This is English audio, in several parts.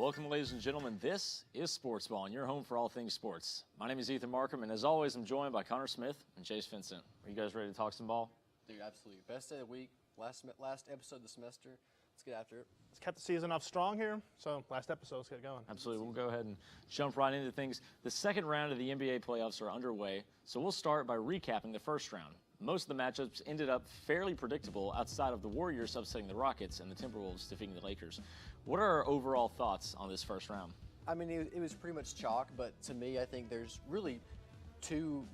Welcome, ladies and gentlemen. This is Sportsballin, your home for all things sports. My name is Ethan Markham, and as always, I'm joined by Connor Smith and Jace Vincent. Are you guys ready to talk some ball? Dude, absolutely. Best day of the week, last episode of the semester. Let's get after it. Let's kept the season off strong here, so last episode, let's get it going. Absolutely. We'll go ahead and jump right into things. The second round of the NBA playoffs are underway, so we'll start by recapping the first round. Most of the matchups ended up fairly predictable outside of the Warriors upsetting the Rockets and the Timberwolves defeating the Lakers. What are our overall thoughts on this first round? I mean, it was pretty much chalk, but to me, I think there's really two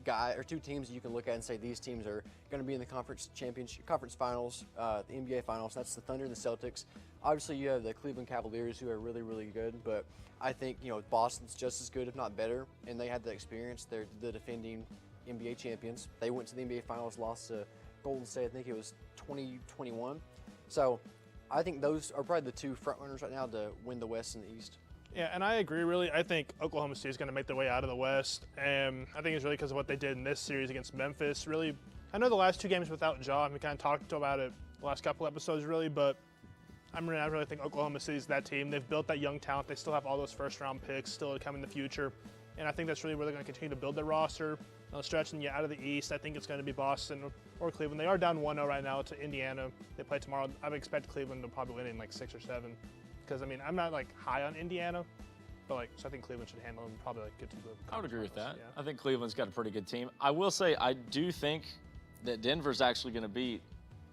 teams you can look at and say these teams are going to be in the conference finals, the NBA finals. That's the Thunder and the Celtics. Obviously, you have the Cleveland Cavaliers, who are really, really good, but I think Boston's just as good, if not better, and they had the experience. They're the defending NBA champions. They went to the NBA finals, lost to Golden State. I think it was 2021. So I think those are probably the two front runners right now to win the West and the East. Yeah, and I agree, really. I think Oklahoma City is going to make their way out of the West, and I think it's really because of what they did in this series against Memphis. Really, I know the last two games without Ja, and we kind of talked about it the last couple episodes, really, but I really think Oklahoma City is that team. They've built that young talent. They still have all those first-round picks still to come in the future, and I think that's really where they're going to continue to build their roster. Stretching you out of the East, I think it's going to be Boston or Cleveland. They are down 1-0 right now to Indiana. They play tomorrow. I would expect Cleveland to probably win in like 6 or 7. Because, I mean, I'm not like high on Indiana, but so I think Cleveland should handle them and probably get to the conference I would agree with that. Yeah. I think Cleveland's got a pretty good team. I will say I do think that Denver's actually going to beat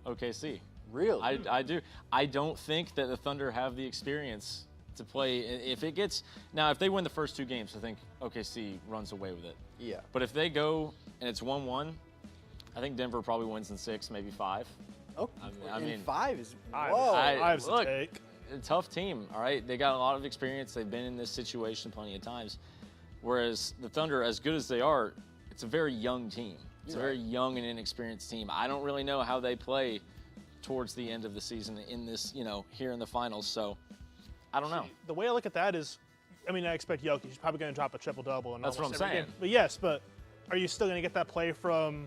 OKC. Really? I do. I don't think that the Thunder have the experience to play. If they win the first 2 games, I think OKC runs away with it. Yeah. But if they go and it's 1-1, I think Denver probably wins in 6, maybe 5. Oh, I mean 5 is look, a tough team, all right? They got a lot of experience. They've been in this situation plenty of times. Whereas the Thunder, as good as they are, it's a very young team. It's a very young and inexperienced team. I don't really know how they play towards the end of the season in this, here in the finals. So I don't know. The way I look at that is, I mean, I expect Jokic. He's probably going to drop a triple-double. That's what I'm saying. But yes, but are you still going to get that play from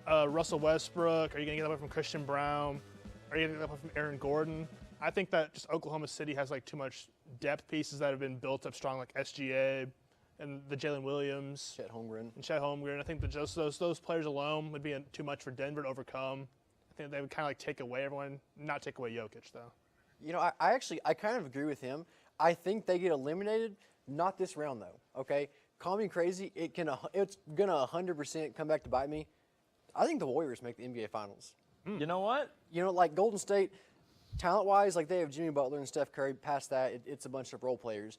Russell Westbrook? Are you going to get that play from Christian Brown? Are you going to get that play from Aaron Gordon? I think that just Oklahoma City has like too much depth pieces that have been built up strong, like SGA and the Jalen Williams. Chet Holmgren. I think that just those players alone would be too much for Denver to overcome. I think they would kind of like take away everyone, not take away Jokic, though. I kind of agree with him. I think they get eliminated, not this round though. Okay, call me crazy. It's gonna 100% come back to bite me. I think the Warriors make the NBA Finals. You know what? Like Golden State, talent-wise, like they have Jimmy Butler and Steph Curry. Past that, it's a bunch of role players.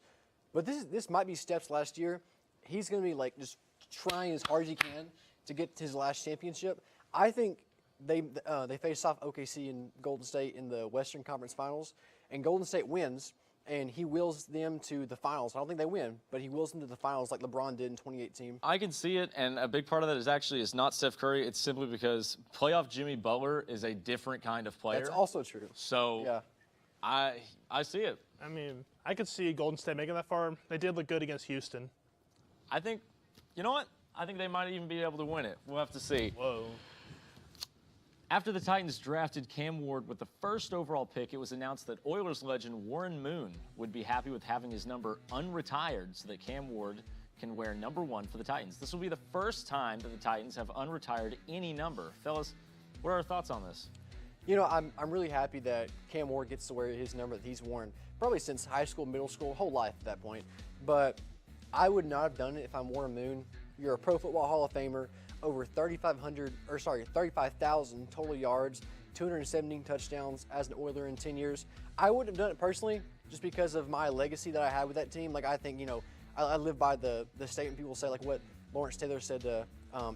But this might be Steph's last year. He's gonna be like just trying as hard as he can to get to his last championship. I think they face off OKC and Golden State in the Western Conference Finals, and Golden State wins, and he wills them to the finals. I don't think they win, but he wills them to the finals like LeBron did in 2018. I can see it, and a big part of that is not Steph Curry. It's simply because playoff Jimmy Butler is a different kind of player. That's also true. So yeah. I see it. I mean, I could see Golden State making that far. They did look good against Houston. I think, you know what? I think they might even be able to win it. We'll have to see. Whoa. After the Titans drafted Cam Ward with the first overall pick, it was announced that Oilers legend Warren Moon would be happy with having his number unretired so that Cam Ward can wear number 1 for the Titans. This will be the first time that the Titans have unretired any number. Fellas, what are our thoughts on this? I'm really happy that Cam Ward gets to wear his number that he's worn probably since high school, middle school, whole life at that point. But I would not have done it if I'm Warren Moon. You're a Pro Football Hall of Famer. Over 35,000 total yards, 217 touchdowns as an Oiler in 10 years. I wouldn't have done it personally just because of my legacy that I have with that team. Like, I think, I live by the statement people say, like what Lawrence Taylor said to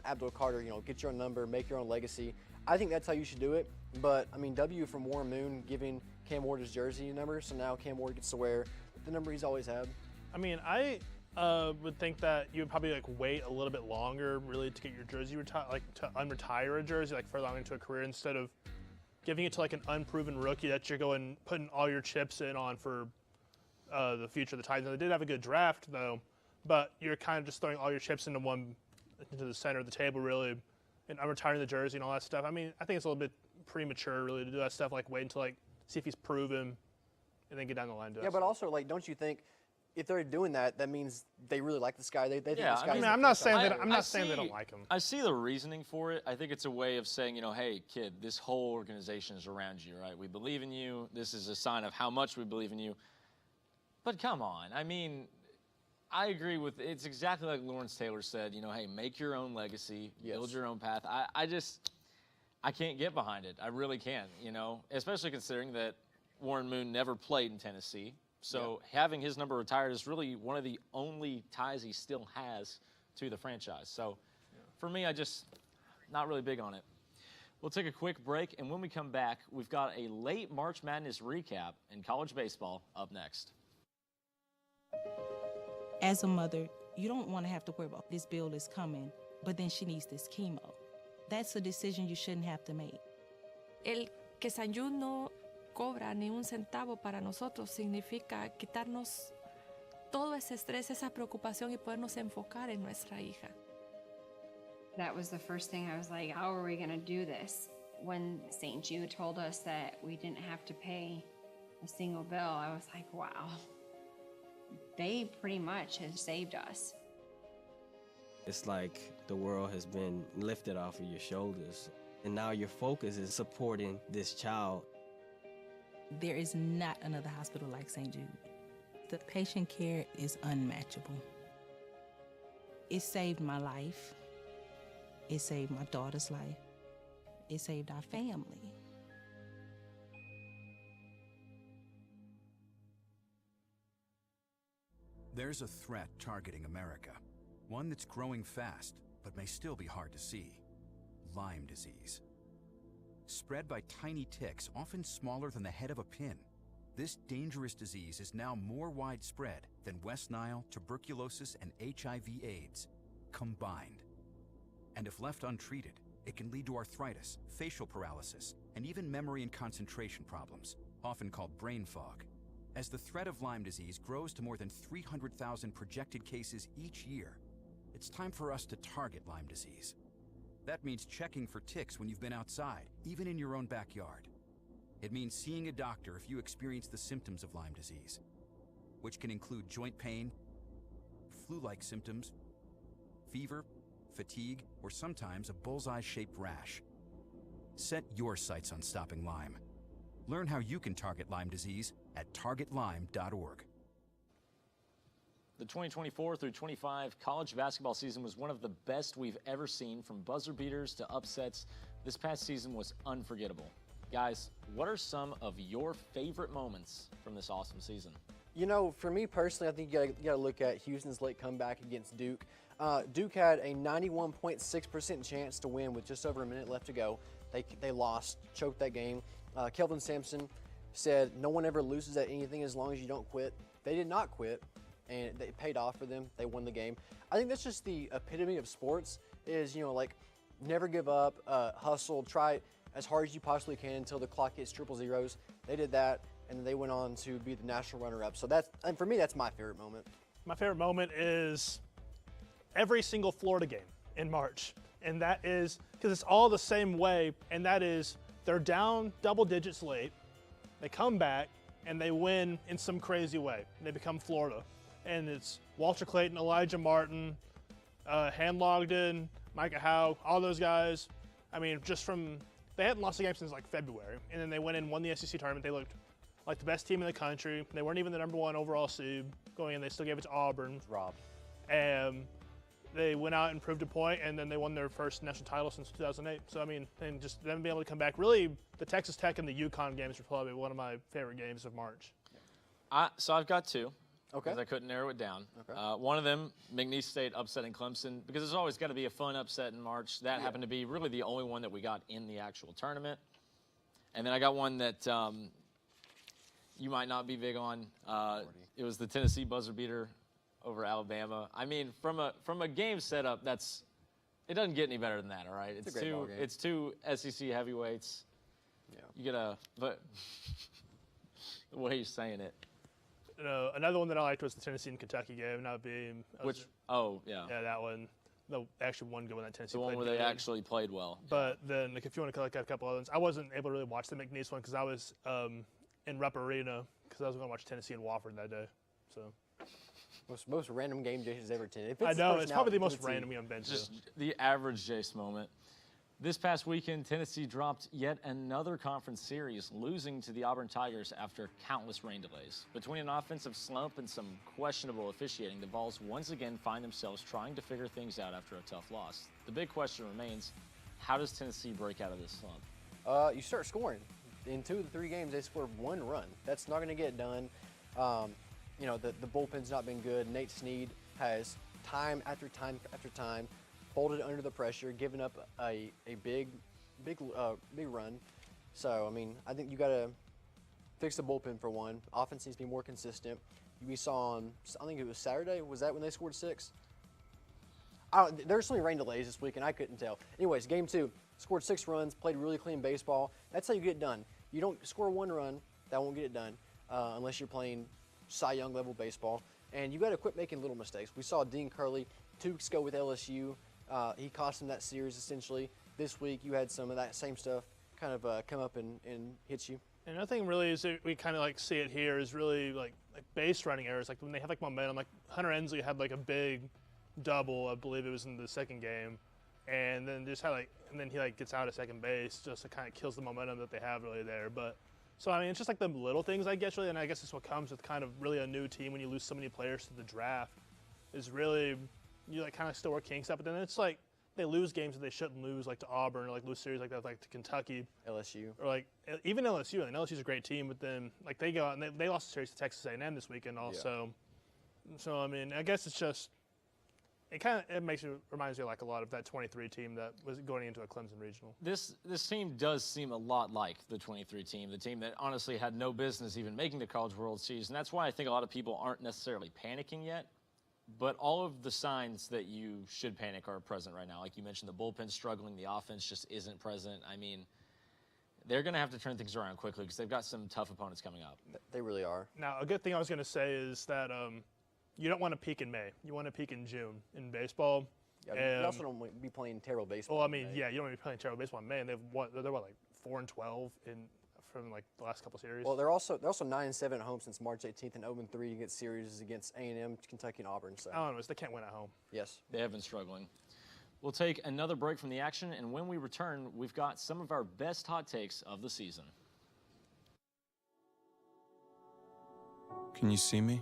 Abdul Carter, get your own number, make your own legacy. I think that's how you should do it. But, I mean, W from Warren Moon giving Cam Ward his jersey number, so now Cam Ward gets to wear the number he's always had. I mean, I would think that you would probably wait a little bit longer really to get your jersey to unretire a jersey further on into a career instead of giving it to an unproven rookie that you're putting all your chips in on for the future of the Titans. They did have a good draft though, but you're kind of just throwing all your chips into the center of the table really, and unretiring the jersey and all that stuff. I mean, I think it's a little bit premature really to do that stuff. Wait until see if he's proven and then get down the line to Yeah, but also, like, don't you think if they're doing that, that means they really like this guy? They think Yeah, this I guy's mean, the I'm not franchise saying player. I'm not saying they don't like him. I see the reasoning for it. I think it's a way of saying, hey, kid, this whole organization is around you, right? We believe in you. This is a sign of how much we believe in you. But come on. I mean, I agree with it's exactly like Lawrence Taylor said, hey, make your own legacy, build your own path. I can't get behind it. I really can't, especially considering that Warren Moon never played in Tennessee. So having his number retired is really one of the only ties he still has to the franchise. So for me, not really big on it. We'll take a quick break, and when we come back, we've got a late March Madness recap in college baseball up next. As a mother, you don't want to have to worry about this bill is coming, but then she needs this chemo. That's a decision you shouldn't have to make. El que San Jude no cobra ni un centavo para nosotros significa quitarnos todo ese estrés, esa preocupación y podernos enfocar en nuestra hija. That was the first thing I was like, how are we going to do this? When St. Jude told us that we didn't have to pay a single bill, I was like, wow, they pretty much have saved us. It's like the world has been lifted off of your shoulders, and now your focus is supporting this child. There is not another hospital like St. Jude. The patient care is unmatchable. It saved my life. It saved my daughter's life. It saved our family. There's a threat targeting America, one that's growing fast, but may still be hard to see: Lyme disease. Spread by tiny ticks, often smaller than the head of a pin, this dangerous disease is now more widespread than West Nile, tuberculosis, and HIV/AIDS combined. And if left untreated, it can lead to arthritis, facial paralysis, and even memory and concentration problems, often called brain fog. As the threat of Lyme disease grows to more than 300,000 projected cases each year, it's time for us to target Lyme disease. That means checking for ticks when you've been outside, even in your own backyard. It means seeing a doctor if you experience the symptoms of Lyme disease, which can include joint pain, flu-like symptoms, fever, fatigue, or sometimes a bullseye-shaped rash. Set your sights on stopping Lyme. Learn how you can target Lyme disease at targetlyme.org. The 2024 through 25 college basketball season was one of the best we've ever seen, from buzzer beaters to upsets. This past season was unforgettable. Guys, what are some of your favorite moments from this awesome season? For me personally, I think you got to look at Houston's late comeback against Duke. Duke had a 91.6% chance to win with just over a minute left to go. They lost, choked that game. Kelvin Sampson said, "No one ever loses at anything as long as you don't quit." They did not quit, and it paid off for them. They won the game. I think that's just the epitome of sports is, never give up, hustle, try as hard as you possibly can until the clock hits triple zeros. They did that, and they went on to be the national runner-up. So and for me, that's my favorite moment. My favorite moment is every single Florida game in March. And that is because it's all the same way, and that is they're down double digits late, they come back, and they win in some crazy way. They become Florida. And it's Walter Clayton, Elijah Martin, Han Logden, Micah Howe, all those guys. I mean, they hadn't lost a game since like February, and then they went and won the SEC tournament. They looked like the best team in the country. They weren't even the #1 overall seed going in. They still gave it to Auburn. Robbed. And they went out and proved a point, and then they won their first national title since 2008. So, I mean, and just them being able to come back. Really, the Texas Tech and the UConn games were probably one of my favorite games of March. So I've got two. Okay. Because I couldn't narrow it down. Okay. One of them, McNeese State upsetting Clemson, because there's always got to be a fun upset in March. That happened to be really the only one that we got in the actual tournament. And then I got one that you might not be big on. It was the Tennessee buzzer beater over Alabama. I mean, from a game setup, it doesn't get any better than that. All right, it's two SEC heavyweights. Yeah, you but the way you're saying it. Another one that I liked was the Tennessee and Kentucky game. That being yeah, that one. Actually, one good one that Tennessee. The one where they actually played well. But then, if you want to look at a couple other ones, I wasn't able to really watch the McNeese one because I was in Rupp Arena because I was going to watch Tennessee and Wofford that day. So Most random game Jace has ever attended. I know, it's probably the most random game I've been to. Just the average Jace moment. This past weekend, Tennessee dropped yet another conference series, losing to the Auburn Tigers after countless rain delays. Between an offensive slump and some questionable officiating, the Vols once again find themselves trying to figure things out after a tough loss. The big question remains, how does Tennessee break out of this slump? You start scoring. In 2 of the 3 games, they scored 1 run. That's not going to get done. You know, the bullpen's not been good. Nate Snead has time after time after time folded under the pressure, given up a big run. So, I mean, I think you got to fix the bullpen for one. Offense needs to be more consistent. We saw on, I think it was Saturday, was that when they scored 6? There's so many rain delays this week, and I couldn't tell. Anyways, game 2, scored 6 runs, played really clean baseball. That's how you get it done. You don't score 1 run, that won't get it done unless you're playing Cy Young level baseball. And you got to quit making little mistakes. We saw Dean Curley 2 weeks ago with LSU. He cost him that series essentially. This week you had some of that same stuff kind of come up and hit you. And another thing really is that we kind of like see it here is really like base running errors. Like when they have like momentum, like Hunter Ensley had like a big double, I believe it was in the second game, and then just had and then he gets out of second base, just to kind of kills the momentum that they have really there. But so I mean, it's just like the little things, I guess, really, and I guess it's what comes with kind of really a new team when you lose so many players to the draft. Is really you kind of still work kinks up, but then it's like they lose games that they shouldn't lose, like to Auburn, or like lose series like that, like to Kentucky, LSU, or like even LSU. And LSU's a great team, but then like they go out and they lost a series to Texas A&M this weekend also. Yeah. So I mean, I guess it's just it reminds me like a lot of that 23 team that was going into a Clemson regional. This team does seem a lot like the 23 team, the team that honestly had no business even making the College World Series. And that's why I think a lot of people aren't necessarily panicking yet. But all of the signs that you should panic are present right now. Like you mentioned, the bullpen's struggling, the offense just isn't present. I mean, they're going to have to turn things around quickly because they've got some tough opponents coming up. They really are. Now, a good thing I was going to say is that you don't want to peak in May. You want to peak in June in baseball. Yeah, you also don't want to be playing terrible baseball. Well, I mean, yeah, you don't want to be playing terrible baseball in May. And they're what, like 4-12 from like the last couple series. Well, they're also 9-7 at home since March 18th, and 0-3 against series against A&M, Kentucky, and Auburn. So I don't know, they can't win at home. Yes, they have been struggling. We'll take another break from the action, and when we return, we've got some of our best hot takes of the season. Can you see me?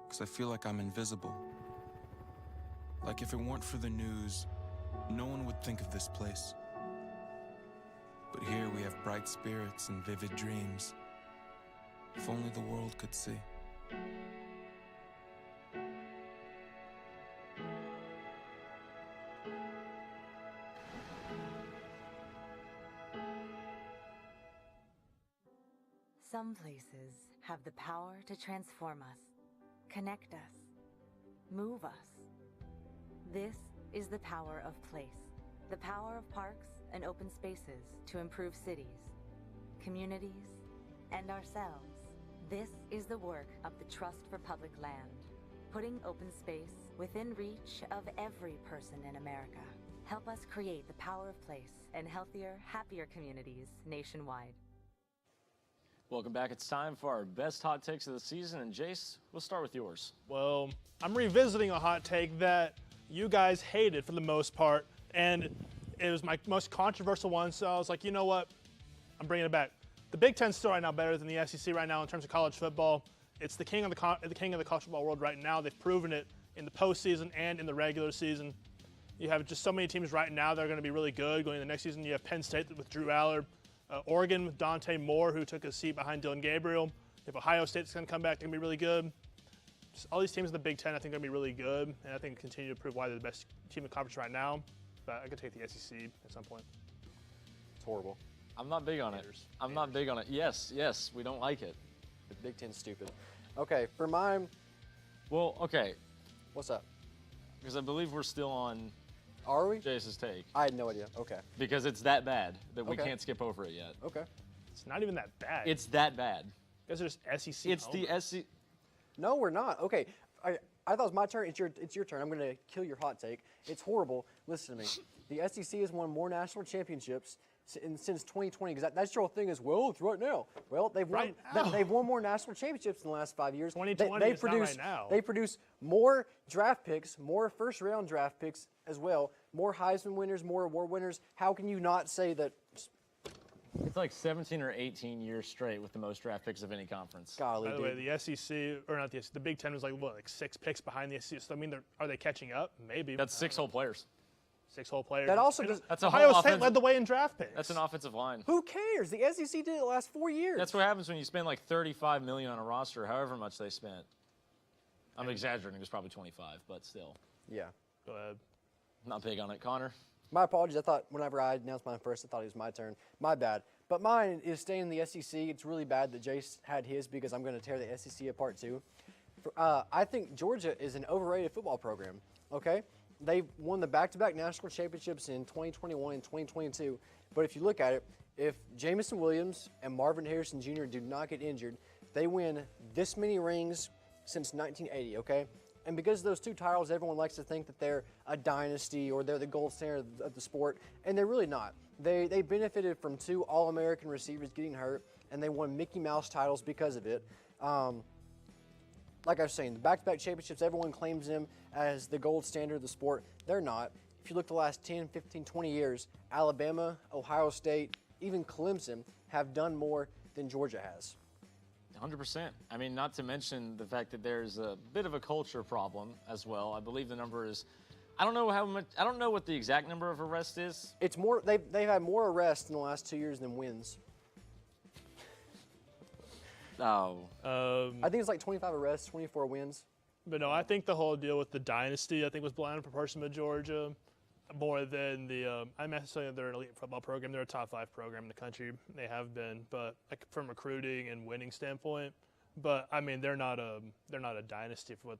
Because I feel like I'm invisible. Like if it weren't for the news, no one would think of this place. But here we have bright spirits and vivid dreams. If only the world could see. Some places have the power to transform us, connect us, move us. This is the power of place, the power of parks and open spaces to improve cities, communities, and ourselves. This is the work of the Trust for Public Land, putting open space within reach of every person in America. Help us create the power of place and healthier, happier communities nationwide. Welcome back. It's time for our best hot takes of the season. And Jace, we'll start with yours. Well, I'm revisiting a hot take that you guys hated for the most part, and it was my most controversial one, so I was like, you know what? I'm bringing it back. The Big Ten's still right now better than the SEC right now in terms of college football. It's the king of the college football world right now. They've proven it in the postseason and in the regular season. You have just so many teams right now that are going to be really good going into the next season. You have Penn State with Drew Aller, Oregon with Dante Moore, who took a seat behind Dylan Gabriel. You have Ohio State that's going to come back. They're going to be really good. Just all these teams in the Big Ten, I think, are going to be really good, and I think continue to prove why they're the best team in the conference right now. But I could take the SEC at some point. It's horrible. I'm not big on it. I'm not big on it. Yes, we don't like it. The Big Ten's stupid. Okay, for mine. Well, okay. What's up? Because I believe we're still on. Are we? Jace's take. I had no idea. Okay. Because it's that bad that we can't skip over it yet. Okay. It's not even that bad. It's that bad. You guys are just SEC. It's the SEC. No, we're not. Okay. I thought it was my turn. It's your turn. I'm going to kill your hot take. It's horrible. Listen to me. The SEC has won more national championships since 2020. Because that's your whole thing is, well, it's right now. Well, they've won more national championships in the last 5 years. 2020 is not right now. They produce more draft picks, more first-round draft picks as well, more Heisman winners, more award winners. How can you not say that? It's like 17 or 18 years straight with the most draft picks of any conference. Golly, By the way, the SEC, or not the SEC, the Big Ten was like 6 picks behind the SEC. So, I mean, are they catching up? Maybe. That's 6 whole players. 6 whole players. That also does. That's a Ohio whole State led the way in draft picks. That's an offensive line. Who cares? The SEC did it the last 4 years. That's what happens when you spend like $35 million on a roster, however much they spent. I'm exaggerating. It was probably 25, but still. Yeah. Go ahead. Not big on it, Connor. My apologies. I thought whenever I announced mine first, I thought it was my turn. My bad. But mine is staying in the SEC. It's really bad that Jace had his because I'm going to tear the SEC apart too. I think Georgia is an overrated football program. Okay? They won the back-to-back national championships in 2021 and 2022. But if you look at it, if Jamison Williams and Marvin Harrison Jr. do not get injured, they win this many rings since 1980, okay? And because of those 2 titles, everyone likes to think that they're a dynasty or they're the gold standard of the sport, and they're really not. They benefited from 2 All-American receivers getting hurt, and they won Mickey Mouse titles because of it. Like I was saying, the back-to-back championships, everyone claims them as the gold standard of the sport. They're not. If you look the last 10, 15, 20 years, Alabama, Ohio State, even Clemson have done more than Georgia has. 100%. I mean, not to mention the fact that there's a bit of a culture problem as well. I believe the number is, I don't know how much. I don't know what the exact number of arrests is. It's more. They've had more arrests in the last 2 years than wins. Oh. I think it's like 25 arrests, 24 wins. But no, I think the whole deal with the dynasty, I think, was blown in proportion with Georgia more than the. I'm not saying they're an elite football program. They're a top 5 program in the country. They have been, but like from recruiting and winning standpoint. But I mean, they're not a dynasty for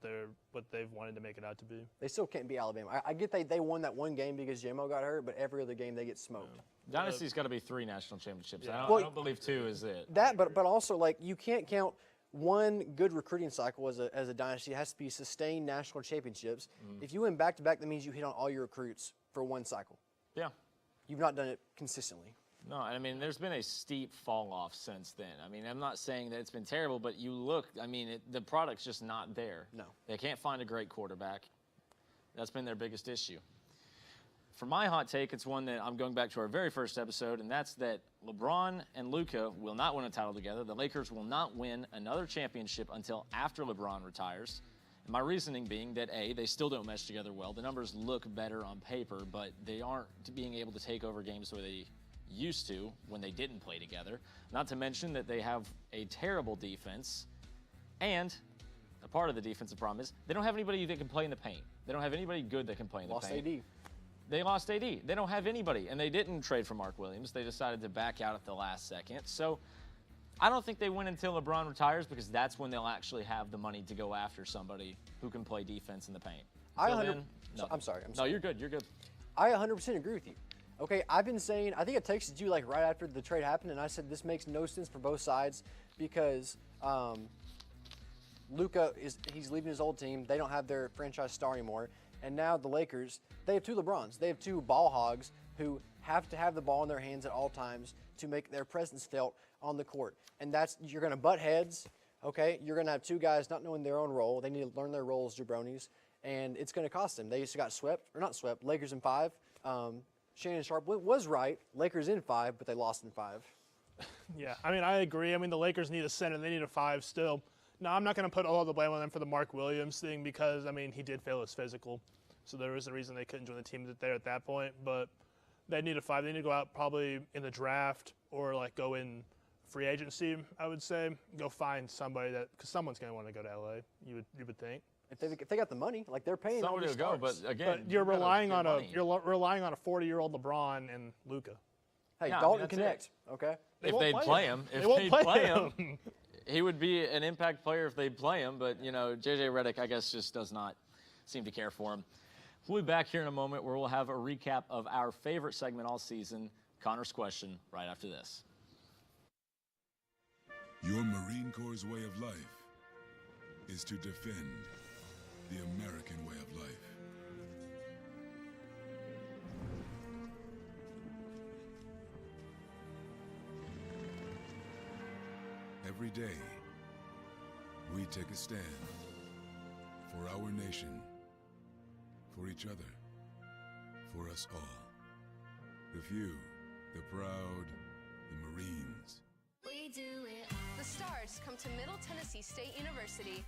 what they've wanted to make it out to be. They still can't beat Alabama. I get they won that one game because J-Mo got hurt, but every other game they get smoked. Yeah. Dynasty's got to be 3 national championships. Yeah. I don't believe 2 is it. That, but also like you can't count one good recruiting cycle as a dynasty. It has to be sustained national championships. If you win back-to-back, that means you hit on all your recruits for one cycle. Yeah. You've not done it consistently. No, I mean, there's been a steep fall off since then. I mean, I'm not saying that it's been terrible, but you look, I mean, the product's just not there. No. They can't find a great quarterback. That's been their biggest issue. For my hot take, it's one that I'm going back to our very first episode, and that's that LeBron and Luka will not win a title together. The Lakers will not win another championship until after LeBron retires. And my reasoning being that, A, they still don't mesh together well. The numbers look better on paper, but they aren't being able to take over games the way they used to when they didn't play together. Not to mention that they have a terrible defense, and a part of the defensive problem is they don't have anybody that can play in the paint. They don't have anybody good that can play in the paint. Lost AD. They lost AD. They don't have anybody, and they didn't trade for Mark Williams. They decided to back out at the last second. So I don't think they win until LeBron retires because that's when they'll actually have the money to go after somebody who can play defense in the paint. I'm sorry. No, you're good. You're good. I 100% agree with you. Okay, I've been saying, I think I texted you like right after the trade happened, and I said this makes no sense for both sides because Luka he's leaving his old team. They don't have their franchise star anymore. And now the Lakers, they have 2 LeBrons. They have 2 ball hogs who have to have the ball in their hands at all times to make their presence felt on the court. And you're going to butt heads, okay? You're going to have 2 guys not knowing their own role. They need to learn their roles, jabronis, and it's going to cost them. They just got swept, Lakers in 5. Shannon Sharp was right. Lakers in 5, but they lost in 5. Yeah, I mean, I agree. I mean, the Lakers need a center. They need a 5 still. No, I'm not going to put all the blame on them for the Mark Williams thing because, I mean, he did fail his physical. So there was a reason they couldn't join the team there at that point. But they need a 5. They need to go out probably in the draft or, like, go in free agency, I would say. Go find somebody because someone's going to want to go to L.A., you would think. If they got the money, like they're paying somebody all to go, but again, you're relying on a 40-year-old LeBron and Luka. Hey, yeah, Dalton Connect, okay? If they'd play him, he would be an impact player if they'd play him. But you know, JJ Redick, I guess, just does not seem to care for him. We'll be back here in a moment where we'll have a recap of our favorite segment all season, Connor's Question, right after this. Your Marine Corps' way of life is to defend the American way of life. Every day, we take a stand for our nation, for each other, for us all. The few, the proud, the Marines. We do it. The stars come to Middle Tennessee State University,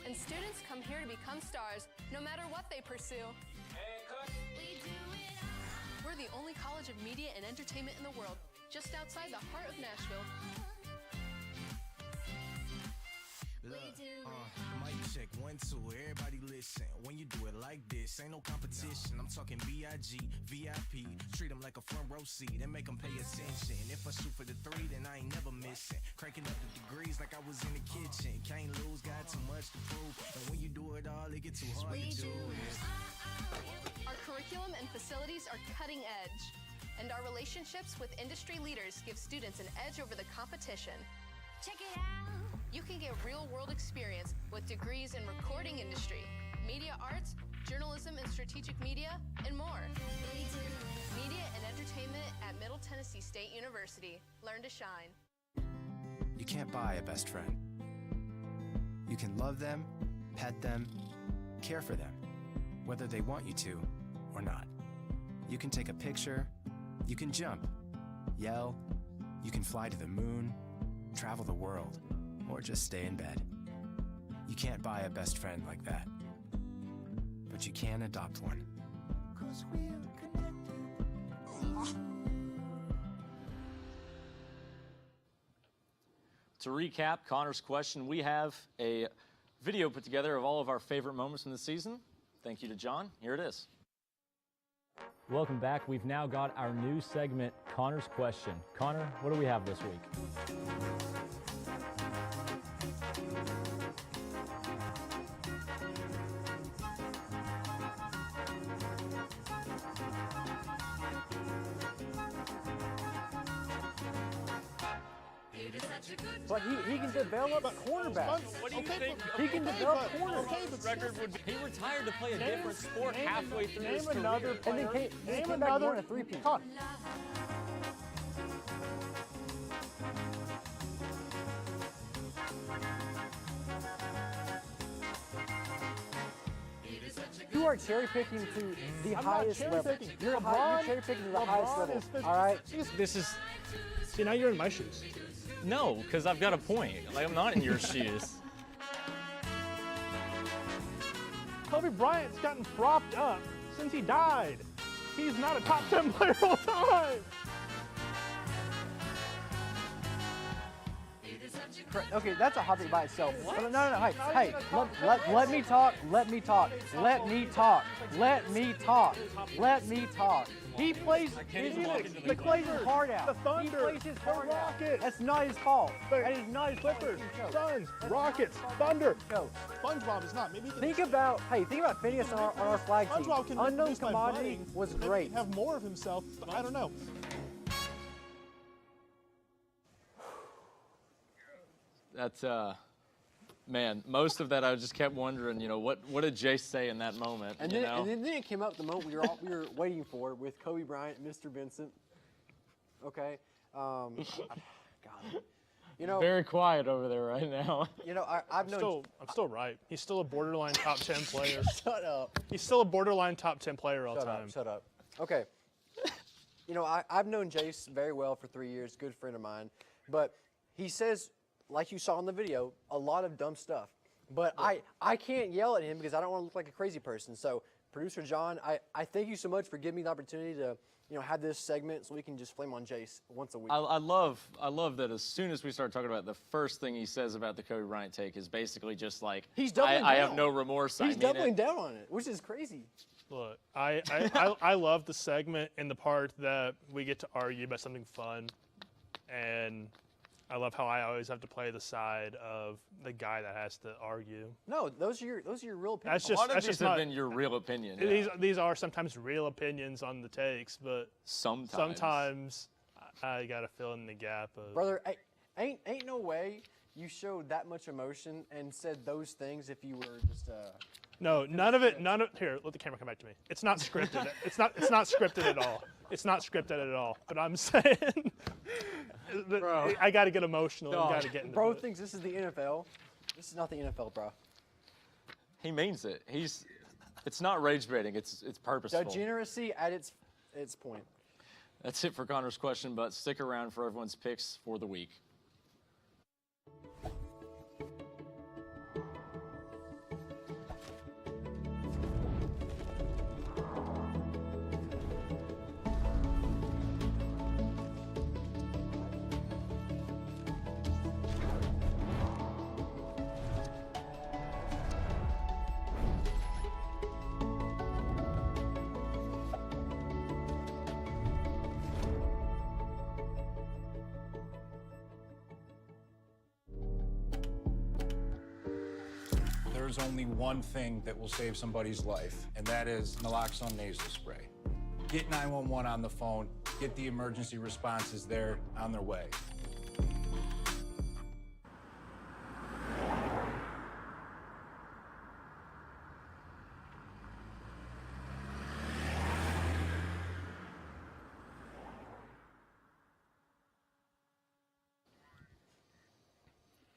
and students come here to become stars no matter what they pursue. We do it. We're the only college of media and entertainment in the world, just outside the heart of Nashville. Mic check, 1, 2, everybody listen. When you do it like this, ain't no competition. I'm talking B.I.G., VIP. Treat them like a front row seat and make them pay attention. If I shoot for the 3, then I ain't never missing. Cranking up the degrees like I was in the kitchen. Can't lose, got too much to prove. And when you do it all, it get too hard to do it. Our curriculum and facilities are cutting edge, and our relationships with industry leaders give students an edge over the competition. Check it out. You can get real-world experience with degrees in recording industry, media arts, journalism and strategic media, and more. Media and entertainment at Middle Tennessee State University. Learn to shine. You can't buy a best friend. You can love them, pet them, care for them, whether they want you to or not. You can take a picture, you can jump, yell, you can fly to the moon, travel the world, or just stay in bed. You can't buy a best friend like that, but you can adopt one. 'Cause we're connected. To recap Connor's question, we have a video put together of all of our favorite moments from the season. Thank you to John. Here it is. Welcome back. We've now got our new segment, Connor's Question. Connor, what do we have this week? But he can develop cornerbacks. What do you think? He can develop corners. Record would be, he retired to play a different sport halfway through his career. Another player. And then came back and won a three-peat. You are cherry picking to the highest level. You're cherry picking to the highest level. All right. This is. See, now you're in my shoes. No, because I've got a point. Like, I'm not in your shoes. Kobe Bryant's gotten propped up since he died. He's not a top 10 player all time. Okay, that's a hot take by itself. No. Hey, let me talk. Let me talk. He plays his heart out. The Thunder, he plays his heart out. Rockets. That's not his fault. That is not his Clippers, Suns, Rockets, Thunder. SpongeBob is not. Maybe think about Phineas on our flag team. SpongeBob can Unknown commodity was great. Have more of himself. I don't know. That's man. Most of that I just kept wondering. What did Jace say in that moment? And then it came up the moment we were waiting for with Kobe Bryant, Mr. Vincent. Okay. God. Very quiet over there right now. I'm still right. He's still a borderline top 10 player. Shut up. He's still a borderline top 10 player all time. Shut up. Okay. I've known Jace very well for 3 years, good friend of mine, but he says, like you saw in the video, a lot of dumb stuff. But I can't yell at him because I don't want to look like a crazy person. So, producer John, I thank you so much for giving me the opportunity to have this segment so we can just flame on Jace once a week. I love that as soon as we start talking about it, the first thing he says about the Kobe Bryant take is basically just like, he's doubling I down. have no remorse. He's doubling down on it, which is crazy. Look, I love the segment and the part that we get to argue about something fun, and I love how I always have to play the side of the guy that has to argue. No, those are your real opinions. A lot of these have been your real opinion. Yeah. These are sometimes real opinions on the takes, but sometimes I gotta fill in the gap of. Brother, ain't no way you showed that much emotion and said those things if you were just No, none of it. Here, let the camera come back to me. It's not scripted. It's not scripted at all. It's not scripted at all. But I'm saying, Bro. I got to get emotional. I got to get into Bro it. thinks this is the NFL. This is not the NFL, bro. He means it. It's not rage baiting. It's purposeful. Degeneracy at its point. That's it for Connor's question, but stick around for everyone's picks for the week. There's only one thing that will save somebody's life, and that is naloxone nasal spray. Get 911 on the phone, get the emergency responses there on their way.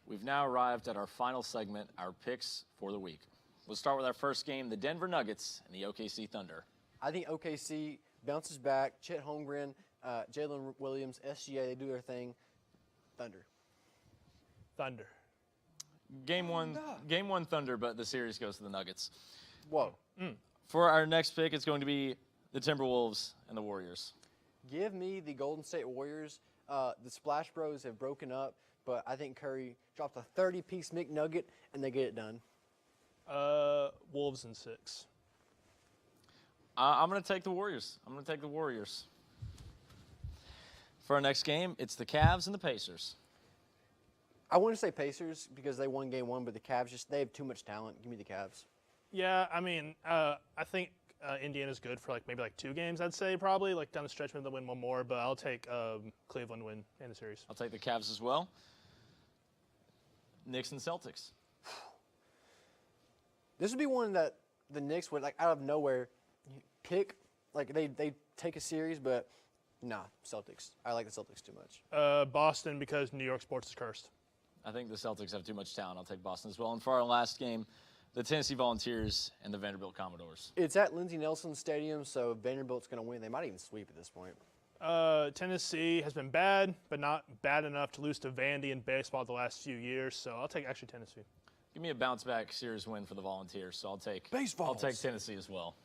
We've now arrived at our final segment, our picks for the week. We'll start with our first game, the Denver Nuggets and the OKC Thunder. I think OKC bounces back. Chet Holmgren, Jalen Williams, SGA, they do their thing. Thunder. Game one Thunder, but the series goes to the Nuggets. Whoa. For our next pick, it's going to be the Timberwolves and the Warriors. Give me the Golden State Warriors. The Splash Bros have broken up, but I think Curry drops a 30-piece McNugget, and they get it done. Wolves in 6. I'm going to take the Warriors. For our next game, it's the Cavs and the Pacers. I want to say Pacers because they won game 1, but the Cavs, they have too much talent. Give me the Cavs. Yeah, I mean, I think Indiana's good for maybe 2 games, I'd say, probably. Down the stretch, maybe they'll win one more, but I'll take Cleveland win in the series. I'll take the Cavs as well. Knicks and Celtics. This would be one that the Knicks would, out of nowhere, pick. They take a series, but nah, Celtics. I like the Celtics too much. Boston because New York sports is cursed. I think the Celtics have too much talent. I'll take Boston as well. And for our last game, the Tennessee Volunteers and the Vanderbilt Commodores. It's at Lindsey Nelson Stadium, so Vanderbilt's going to win. They might even sweep at this point. Tennessee has been bad, but not bad enough to lose to Vandy in baseball the last few years, so I'll take Tennessee. Give me a bounce-back series win for the Volunteers, so I'll take Tennessee as well.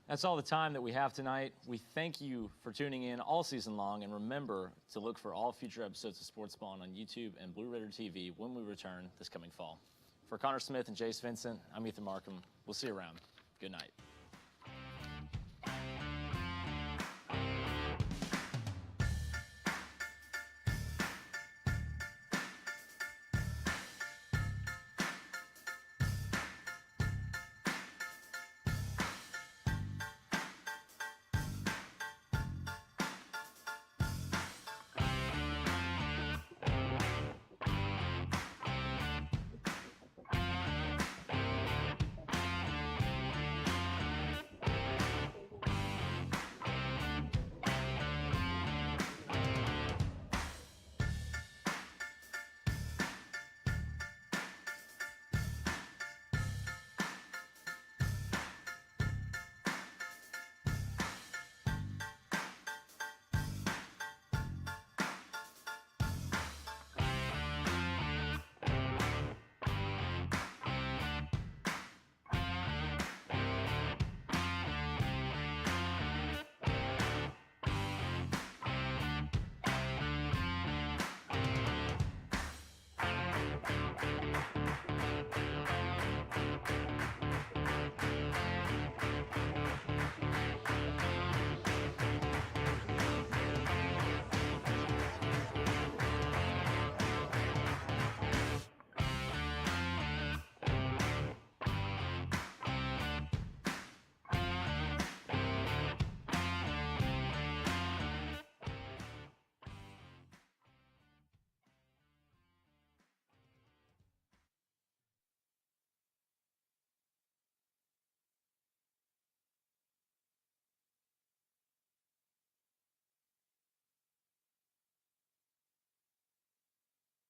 That's all the time that we have tonight. We thank you for tuning in all season long, and remember to look for all future episodes of Sportsballin on YouTube and Blue Raider TV when we return this coming fall. For Connor Smith and Jace Vincent, I'm Ethan Markham. We'll see you around. Good night.